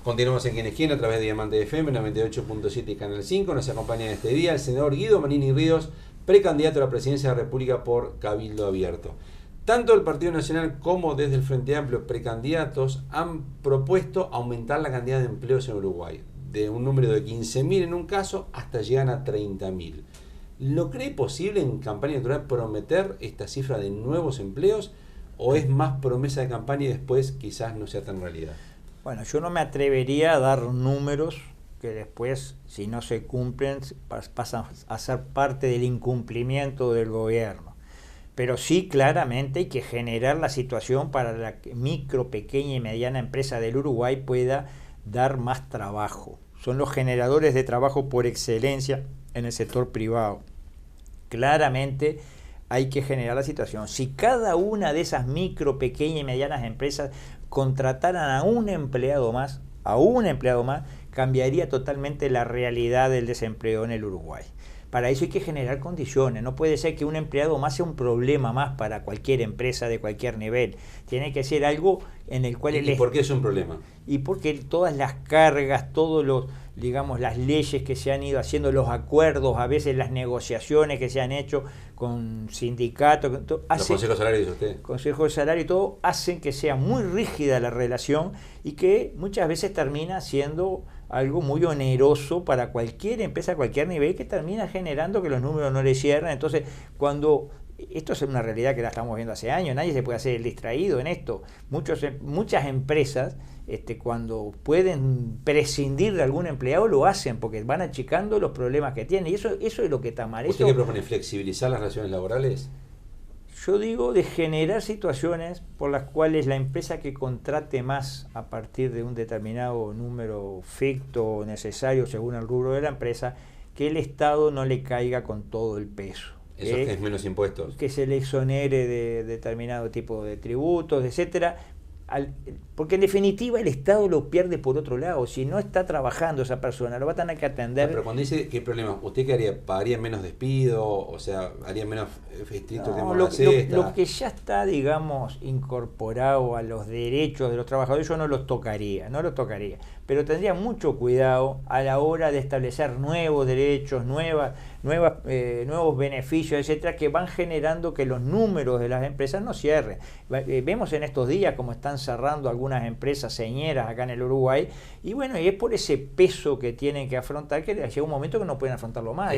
Continuamos en Quién es Quién a través de Diamante FM 98.7 y Canal 5. Nos acompaña en este día el senador Guido Manini Ríos, precandidato a la presidencia de la República por Cabildo Abierto. Tanto el Partido Nacional como desde el Frente Amplio, precandidatos, han propuesto aumentar la cantidad de empleos en Uruguay, de un número de 15.000 en un caso hasta llegar a 30.000. ¿Lo cree posible en campaña electoral prometer esta cifra de nuevos empleos o es más promesa de campaña y después quizás no sea tan realidad? Bueno, yo no me atrevería a dar números que después, si no se cumplen, pasan a ser parte del incumplimiento del gobierno. Pero sí, claramente hay que generar la situación para la micro, pequeña y mediana empresa del Uruguay pueda dar más trabajo. Son los generadores de trabajo por excelencia en el sector privado. Claramente hay que generar la situación. Si cada una de esas micro, pequeñas y medianas empresas contrataran a un empleado más, cambiaría totalmente la realidad del desempleo en el Uruguay. Para eso hay que generar condiciones. No puede ser que un empleado más sea un problema más para cualquier empresa de cualquier nivel. Tiene que ser algo en el cual... ¿Y por qué es un problema? Y porque todas las cargas, todos los, digamos, las leyes que se han ido haciendo, los acuerdos, a veces las negociaciones que se han hecho con sindicatos, los consejos de salario, dice usted. Consejos de salario y todo, hacen que sea muy rígida la relación y que muchas veces termina siendo algo muy oneroso para cualquier empresa a cualquier nivel, que termina generando que los números no le cierran. Entonces, cuando esto es una realidad que la estamos viendo hace años, nadie se puede hacer el distraído en esto. Muchas empresas, cuando pueden prescindir de algún empleado, lo hacen porque van achicando los problemas que tienen. Y eso es lo que está mal. ¿Usted qué propone? ¿Flexibilizar las relaciones laborales? Yo digo de generar situaciones por las cuales la empresa que contrate más a partir de un determinado número ficto necesario según el rubro de la empresa, que el Estado no le caiga con todo el peso. Eso es que es menos impuestos. Que se le exonere de determinado tipo de tributos, etcétera. Porque en definitiva el Estado lo pierde por otro lado. Si no está trabajando esa persona, lo va a tener que atender. Pero cuando dice qué problema, ¿usted qué haría? ¿Pagaría menos despido? O sea, ¿haría menos estricto el tema de la cesta? Lo que ya está, digamos, incorporado a los derechos de los trabajadores, yo no los tocaría. Pero tendría mucho cuidado a la hora de establecer nuevos derechos, nuevos beneficios, etcétera, que van generando que los números de las empresas no cierren. Vemos en estos días cómo están cerrando algunas empresas señeras acá en el Uruguay, y bueno, y es por ese peso que tienen que afrontar que llega un momento que no pueden afrontarlo más.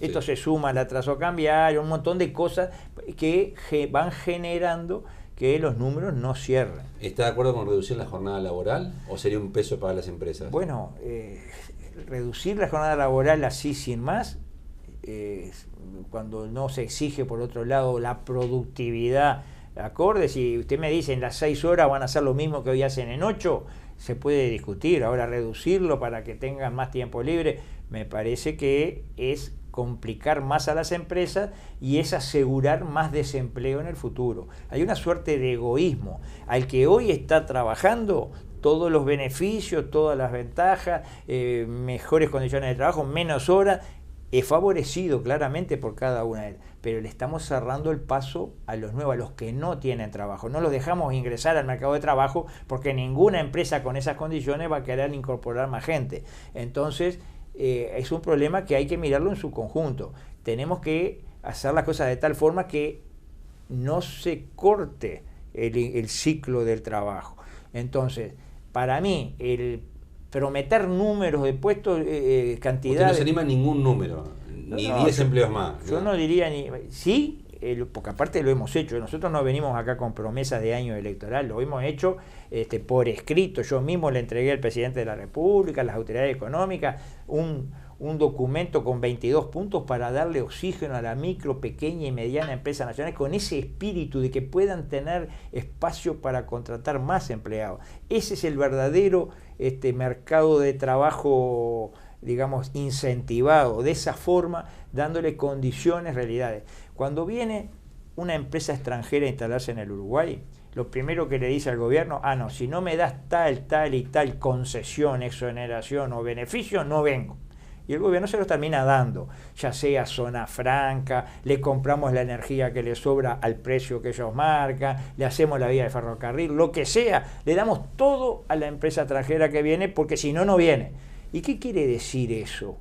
Esto se suma al atraso cambiario, un montón de cosas que van generando que los números no cierren. ¿Está de acuerdo con reducir la jornada laboral o sería un peso para las empresas? Bueno, reducir la jornada laboral así sin más, cuando no se exige por otro lado la productividad acorde. Si usted me dice en las 6 horas van a hacer lo mismo que hoy hacen en 8, se puede discutir. Ahora reducirlo para que tengan más tiempo libre, me parece que es complicar más a las empresas y es asegurar más desempleo en el futuro. Hay una suerte de egoísmo. Al que hoy está trabajando, todos los beneficios, todas las ventajas, mejores condiciones de trabajo, menos horas, es favorecido claramente por cada una de ellas, pero le estamos cerrando el paso a los nuevos, a los que no tienen trabajo. No los dejamos ingresar al mercado de trabajo porque ninguna empresa con esas condiciones va a querer incorporar más gente. Entonces, es un problema que hay que mirarlo en su conjunto. Tenemos que hacer las cosas de tal forma que no se corte el ciclo del trabajo. Entonces, para mí, el prometer números de puestos, cantidad... Usted no se anima a ningún número, ni 10 empleos más. Yo no diría ni... Sí, porque aparte lo hemos hecho. Nosotros no venimos acá con promesas de año electoral, lo hemos hecho por escrito. Yo mismo le entregué al presidente de la República, a las autoridades económicas, un documento con 22 puntos para darle oxígeno a la micro, pequeña y mediana empresa nacional, con ese espíritu de que puedan tener espacio para contratar más empleados. Ese es el verdadero mercado de trabajo, digamos, incentivado, de esa forma, dándole condiciones, realidades. Cuando viene una empresa extranjera a instalarse en el Uruguay, lo primero que le dice al gobierno, no, si no me das tal y tal concesión, exoneración o beneficio, no vengo. y el gobierno se los termina dando, ya sea zona franca, le compramos la energía que le sobra al precio que ellos marcan, le hacemos la vía de ferrocarril, lo que sea, le damos todo a la empresa extranjera que viene, porque si no, no viene. ¿Y qué quiere decir eso?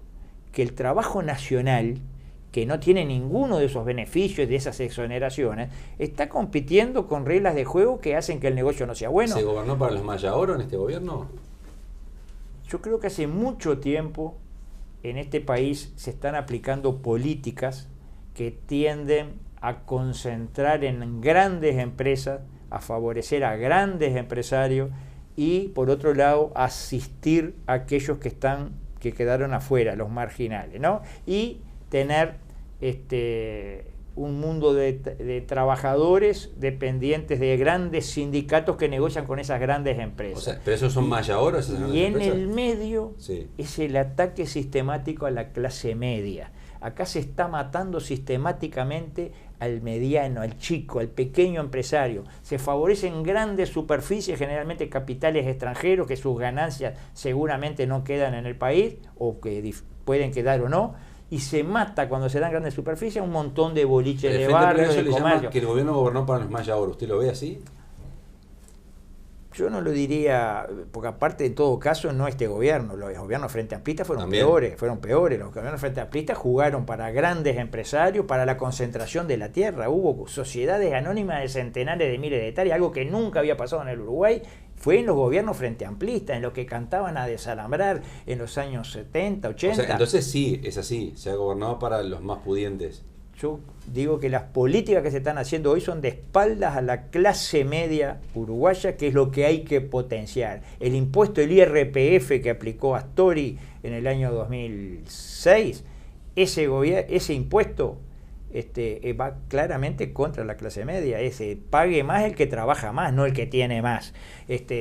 Que el trabajo nacional, que no tiene ninguno de esos beneficios, de esas exoneraciones, está compitiendo con reglas de juego que hacen que el negocio no sea bueno. ¿Se gobernó para los mayas oro en este gobierno? Yo creo que hace mucho tiempo en este país se están aplicando políticas que tienden a concentrar en grandes empresas, a favorecer a grandes empresarios y, por otro lado, asistir a aquellos que quedaron afuera, los marginales, ¿no? Y tener un mundo de trabajadores dependientes de grandes sindicatos que negocian con esas grandes empresas. O sea, ¿pero esos son maya oro, esas grandes y empresas? En el medio sí. Es el ataque sistemático a la clase media. Acá se está matando sistemáticamente al mediano, al chico, al pequeño empresario. Se favorecen grandes superficies, generalmente capitales extranjeros, que sus ganancias seguramente no quedan en el país, o que pueden quedar o no, y se mata cuando se dan grandes superficies un montón de boliches de barrio, de comercio. Que el gobierno gobernó para los maya oro. ¿Usted lo ve así? Yo no lo diría, porque aparte en todo caso no este gobierno, los gobiernos frente amplistas fueron peores. Los gobiernos frente amplistas jugaron para grandes empresarios, para la concentración de la tierra. Hubo sociedades anónimas de centenares de miles de hectáreas, algo que nunca había pasado en el Uruguay. Fue en los gobiernos frente amplistas, en los que cantaban a desalambrar en los años 70, 80. O sea, entonces sí, es así, se ha gobernado para los más pudientes. Yo digo que las políticas que se están haciendo hoy son de espaldas a la clase media uruguaya, que es lo que hay que potenciar. El impuesto, el IRPF que aplicó Astori en el año 2006, ese impuesto va claramente contra la clase media. Pague más el que trabaja más, no el que tiene más.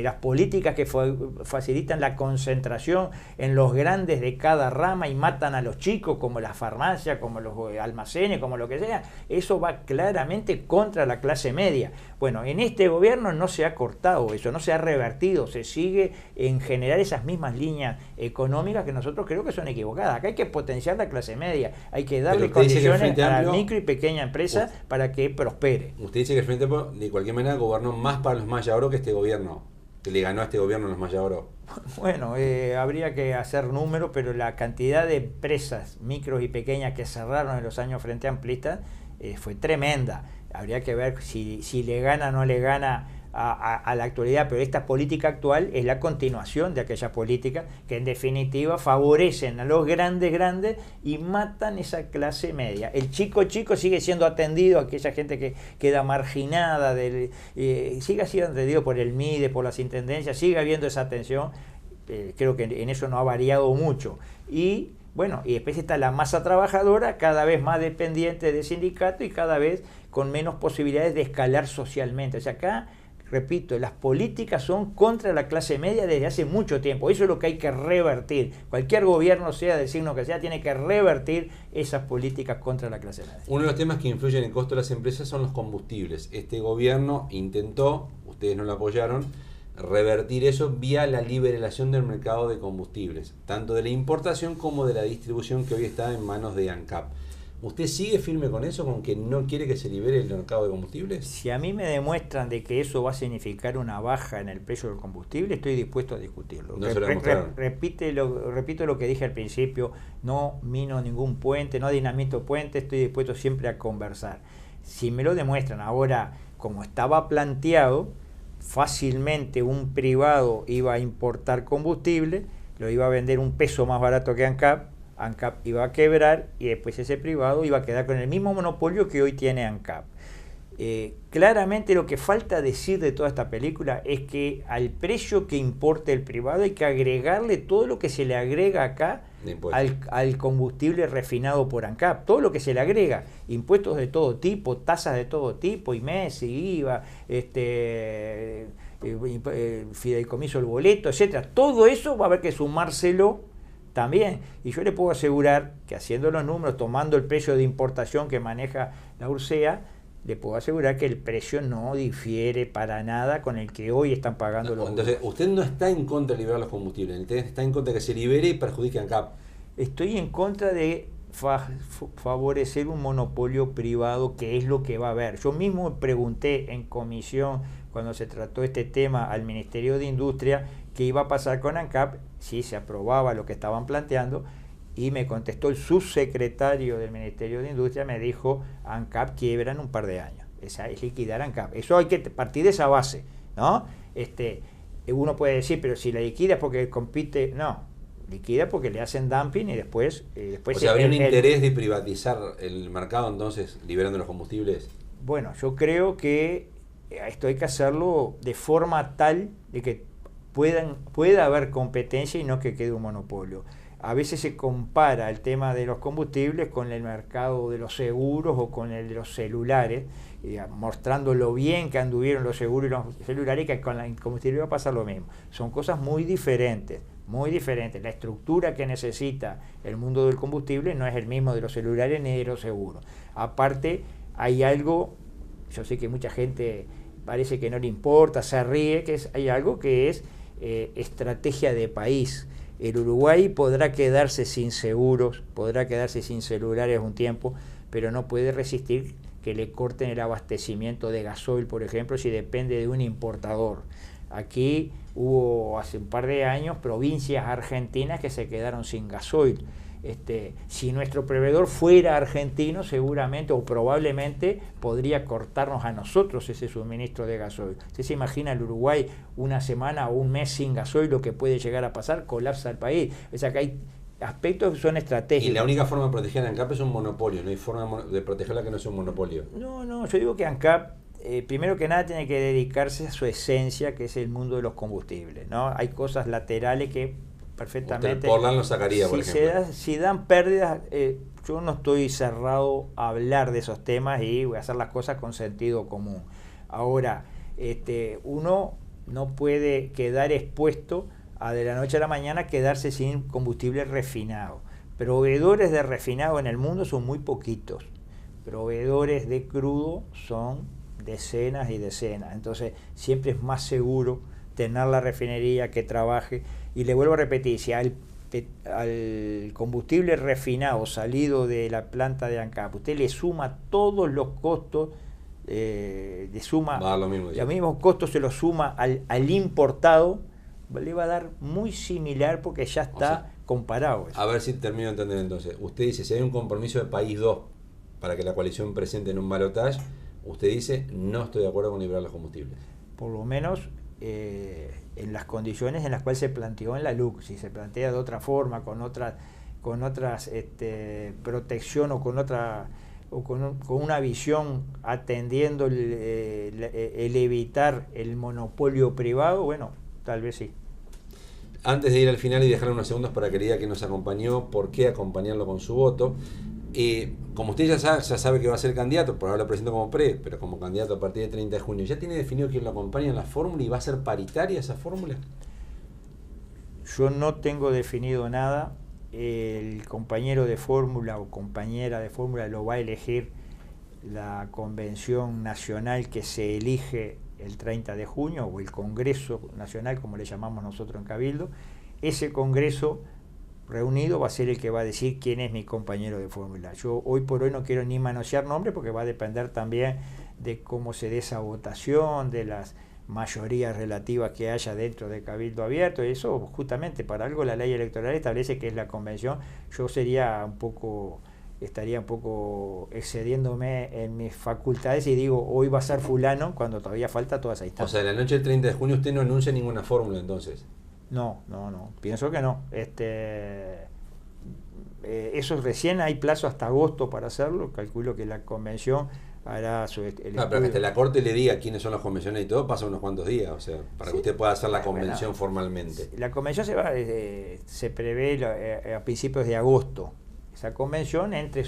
Las políticas que facilitan la concentración en los grandes de cada rama y matan a los chicos, como las farmacias, como los almacenes, como lo que sea, eso va claramente contra la clase media. Bueno, en este gobierno no se ha cortado eso, no se ha revertido, se sigue en generar esas mismas líneas económicas que nosotros creo que son equivocadas. Acá hay que potenciar la clase media, hay que darle condiciones a la micro y pequeña empresa para que prospere. Usted dice que el Frente Amplio de cualquier manera gobernó más para los maya oro que este gobierno, que le ganó a este gobierno los maya oro. Bueno, habría que hacer números, pero la cantidad de empresas micros y pequeñas que cerraron en los años frente amplistas fue tremenda. Habría que ver si le gana o no le gana a la actualidad, pero esta política actual es la continuación de aquella política que en definitiva favorecen a los grandes y matan esa clase media. El chico sigue siendo atendido, aquella gente que queda marginada, sigue siendo atendido por el MIDE, por las intendencias, sigue habiendo esa atención. Creo que en eso no ha variado mucho. Y bueno, y después está la masa trabajadora, cada vez más dependiente de sindicato y cada vez con menos posibilidades de escalar socialmente. O sea, acá, repito, las políticas son contra la clase media desde hace mucho tiempo. Eso es lo que hay que revertir. Cualquier gobierno, sea del signo que sea, tiene que revertir esas políticas contra la clase media. Uno de los temas que influyen en el costo de las empresas son los combustibles. Este gobierno intentó, ustedes no lo apoyaron, revertir eso vía la liberalización del mercado de combustibles, tanto de la importación como de la distribución que hoy está en manos de ANCAP. ¿Usted sigue firme con eso, con que no quiere que se libere el mercado de combustibles? Si a mí me demuestran de que eso va a significar una baja en el precio del combustible, estoy dispuesto a discutirlo. No se lo demostraron. Repito lo que dije al principio, no mino ningún puente, no dinamito puente, estoy dispuesto siempre a conversar. Si me lo demuestran ahora, como estaba planteado, fácilmente un privado iba a importar combustible, lo iba a vender un peso más barato que ANCAP iba a quebrar y después ese privado iba a quedar con el mismo monopolio que hoy tiene ANCAP. Claramente lo que falta decir de toda esta película es que al precio que importe el privado hay que agregarle todo lo que se le agrega acá al combustible refinado por ANCAP, todo lo que se le agrega, impuestos de todo tipo, tasas de todo tipo, IMES, IVA, fideicomiso el boleto, etcétera. Todo eso va a haber que sumárselo también, y yo le puedo asegurar que haciendo los números, tomando el precio de importación que maneja la URSEA, le puedo asegurar que el precio no difiere para nada con el que hoy están pagando los. Entonces, usted no está en contra de liberar los combustibles, usted está en contra de que se libere y perjudique a ANCAP. estoy en contra de favorecer un monopolio privado, que es lo que va a haber. Yo mismo pregunté en comisión, cuando se trató este tema, al Ministerio de Industria, qué iba a pasar con ANCAP, si se aprobaba lo que estaban planteando, y me contestó el subsecretario del Ministerio de Industria, me dijo, ANCAP quiebra en un par de años. Esa es liquidar ANCAP. Eso hay que partir de esa base, ¿no? Uno puede decir, pero si la liquida es porque compite, no. Liquida porque le hacen dumping y después o sea, ¿habría un interés de privatizar el mercado entonces, liberando los combustibles? Bueno, yo creo que esto hay que hacerlo de forma tal de que pueda haber competencia y no que quede un monopolio. A veces se compara el tema de los combustibles con el mercado de los seguros o con el de los celulares, mostrando lo bien que anduvieron los seguros y los celulares, y que con el combustible va a pasar lo mismo. Son cosas muy diferentes. Muy diferente. La estructura que necesita el mundo del combustible no es el mismo de los celulares ni de los seguros. Aparte, hay algo, yo sé que mucha gente parece que no le importa, se ríe, hay algo que es estrategia de país. El Uruguay podrá quedarse sin seguros, podrá quedarse sin celulares un tiempo, pero no puede resistir que le corten el abastecimiento de gasoil, por ejemplo, si depende de un importador. Aquí hubo hace un par de años provincias argentinas que se quedaron sin gasoil. Si nuestro proveedor fuera argentino, seguramente o probablemente podría cortarnos a nosotros ese suministro de gasoil. ¿Usted se imagina el Uruguay una semana o un mes sin gasoil, lo que puede llegar a pasar? Colapsa el país. O sea que hay aspectos que son estratégicos. Y la única forma de proteger a ANCAP es un monopolio, no hay forma de protegerla que no sea un monopolio. No, yo digo que ANCAP, primero que nada, tiene que dedicarse a su esencia, que es el mundo de los combustibles, ¿no? Hay cosas laterales que perfectamente... Usted Portland lo sacaría, por ejemplo. Si dan pérdidas, yo no estoy cerrado a hablar de esos temas y voy a hacer las cosas con sentido común. Ahora, uno no puede quedar expuesto a de la noche a la mañana quedarse sin combustible refinado. Proveedores de refinado en el mundo son muy poquitos. Proveedores de crudo son decenas y decenas. Entonces, siempre es más seguro tener la refinería que trabaje. Y le vuelvo a repetir, si al combustible refinado salido de la planta de ANCAP usted le suma todos los costos, los mismos costos se los suma al importado, le va a dar muy similar porque ya está comparado. A ver si termino de entender entonces. Usted dice, si hay un compromiso de país 2 para que la coalición presente en un balotaje, usted dice, no estoy de acuerdo con liberar los combustibles. Por lo menos en las condiciones en las cuales se planteó en la LUC. Si se plantea de otra forma, con otras protección o con una visión atendiendo el evitar el monopolio privado, bueno, tal vez sí. Antes de ir al final y dejar unos segundos para que le diga que nos acompañó, por qué acompañarlo con su voto. Como usted ya sabe que va a ser candidato, por ahora lo presento como pero como candidato a partir del 30 de junio, ¿ya tiene definido quién lo acompaña en la fórmula y va a ser paritaria esa fórmula? Yo no tengo definido nada. El compañero de fórmula o compañera de fórmula lo va a elegir la convención nacional que se elige el 30 de junio, o el Congreso Nacional, como le llamamos nosotros en Cabildo. Ese Congreso reunido va a ser el que va a decir quién es mi compañero de fórmula. Yo hoy por hoy no quiero ni manosear nombres porque va a depender también de cómo se dé esa votación, de las mayorías relativas que haya dentro de Cabildo Abierto. Y eso justamente para algo la ley electoral establece que es la convención. Yo estaría un poco excediéndome en mis facultades y digo, hoy va a ser fulano cuando todavía falta toda esa instancia. O sea, la noche del 30 de junio usted no anuncia ninguna fórmula entonces. No, pienso que no. Eso recién hay plazo hasta agosto para hacerlo. Calculo que la convención hará pero que hasta la Corte le diga quiénes son las convenciones y todo, pasa unos cuantos días, o sea, para que usted pueda hacer la convención formalmente. La convención se prevé a principios de agosto. Esa convención, entre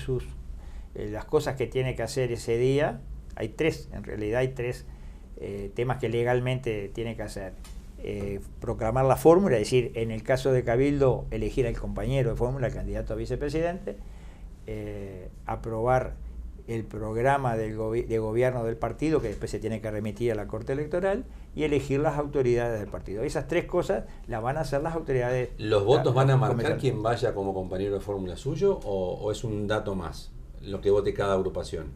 las cosas que tiene que hacer ese día, en realidad hay tres temas que legalmente tiene que hacer. Proclamar la fórmula, es decir, en el caso de Cabildo, elegir al compañero de fórmula, el candidato a vicepresidente, aprobar el programa de gobierno del partido, que después se tiene que remitir a la Corte Electoral, y elegir las autoridades del partido. Esas tres cosas las van a hacer las autoridades. ¿Los votos van a marcar quién vaya como compañero de fórmula suyo o es un dato más lo que vote cada agrupación?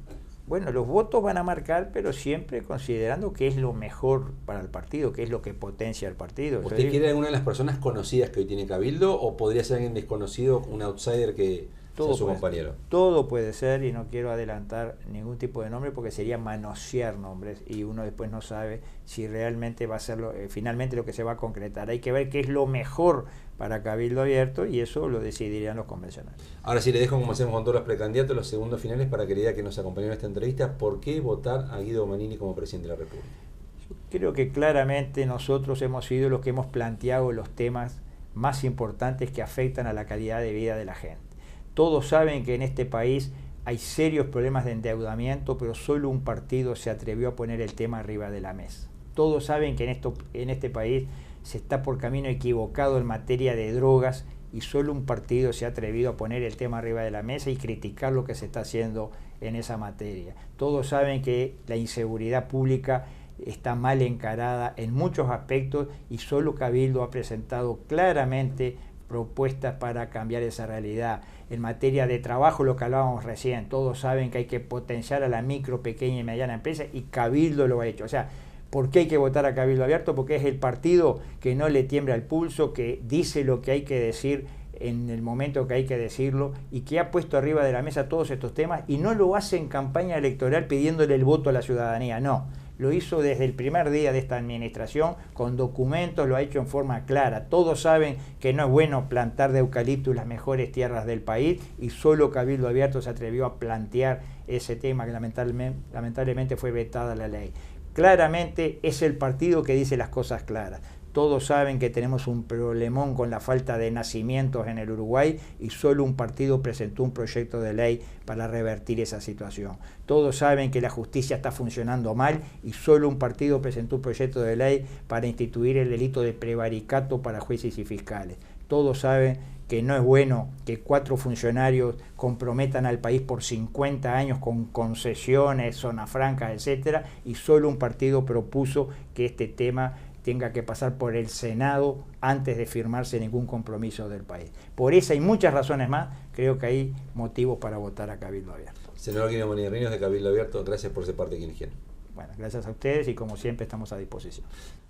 Bueno, los votos van a marcar, pero siempre considerando que es lo mejor para el partido, que es lo que potencia el partido. ¿Usted quiere alguna de las personas conocidas que hoy tiene Cabildo o podría ser alguien desconocido, un outsider que sea su compañero? Todo puede ser, y no quiero adelantar ningún tipo de nombre porque sería manosear nombres y uno después no sabe si realmente va a ser finalmente lo que se va a concretar. Hay que ver qué es lo mejor para Cabildo Abierto y eso lo decidirían los convencionales. Ahora sí le dejo, como hacemos con todos los precandidatos, los segundos finales para que le diga que nos acompañó en esta entrevista. ¿Por qué votar a Guido Manini como presidente de la República? Yo creo que claramente nosotros hemos sido los que hemos planteado los temas más importantes que afectan a la calidad de vida de la gente. Todos saben que en este país hay serios problemas de endeudamiento, pero solo un partido se atrevió a poner el tema arriba de la mesa. Todos saben que en este país se está por camino equivocado en materia de drogas y solo un partido se ha atrevido a poner el tema arriba de la mesa y criticar lo que se está haciendo en esa materia. Todos saben que la inseguridad pública está mal encarada en muchos aspectos y solo Cabildo ha presentado claramente propuestas para cambiar esa realidad. En materia de trabajo, lo que hablábamos recién, todos saben que hay que potenciar a la micro, pequeña y mediana empresa y Cabildo lo ha hecho. O sea, ¿por qué hay que votar a Cabildo Abierto? Porque es el partido que no le tiembla el pulso, que dice lo que hay que decir en el momento que hay que decirlo y que ha puesto arriba de la mesa todos estos temas y no lo hace en campaña electoral pidiéndole el voto a la ciudadanía, no. Lo hizo desde el primer día de esta administración, con documentos, lo ha hecho en forma clara. Todos saben que no es bueno plantar de eucalipto las mejores tierras del país y solo Cabildo Abierto se atrevió a plantear ese tema que lamentablemente fue vetada la ley. Claramente es el partido que dice las cosas claras. Todos saben que tenemos un problemón con la falta de nacimientos en el Uruguay y solo un partido presentó un proyecto de ley para revertir esa situación. Todos saben que la justicia está funcionando mal y solo un partido presentó un proyecto de ley para instituir el delito de prevaricato para jueces y fiscales. Todos saben que no es bueno que 4 funcionarios comprometan al país por 50 años con concesiones, zonas francas, etcétera, y solo un partido propuso que este tema tenga que pasar por el Senado antes de firmarse ningún compromiso del país. Por esa y muchas razones más, creo que hay motivos para votar a Cabildo Abierto. Senador Guido Manini Ríos de Cabildo Abierto, gracias por ser parte de Quién es Quién. Bueno, gracias a ustedes y como siempre estamos a disposición.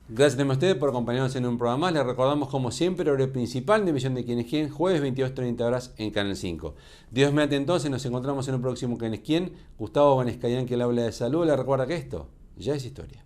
Gracias a ustedes por acompañarnos en un programa más. Les recordamos como siempre el horario principal de emisión de Quién es Quién, jueves 22:30 horas en Canal 5. Dios mediante, entonces nos encontramos en un próximo Quién es Quién. Gustavo Vanescayán, que le habla de salud, le recuerda que esto ya es historia.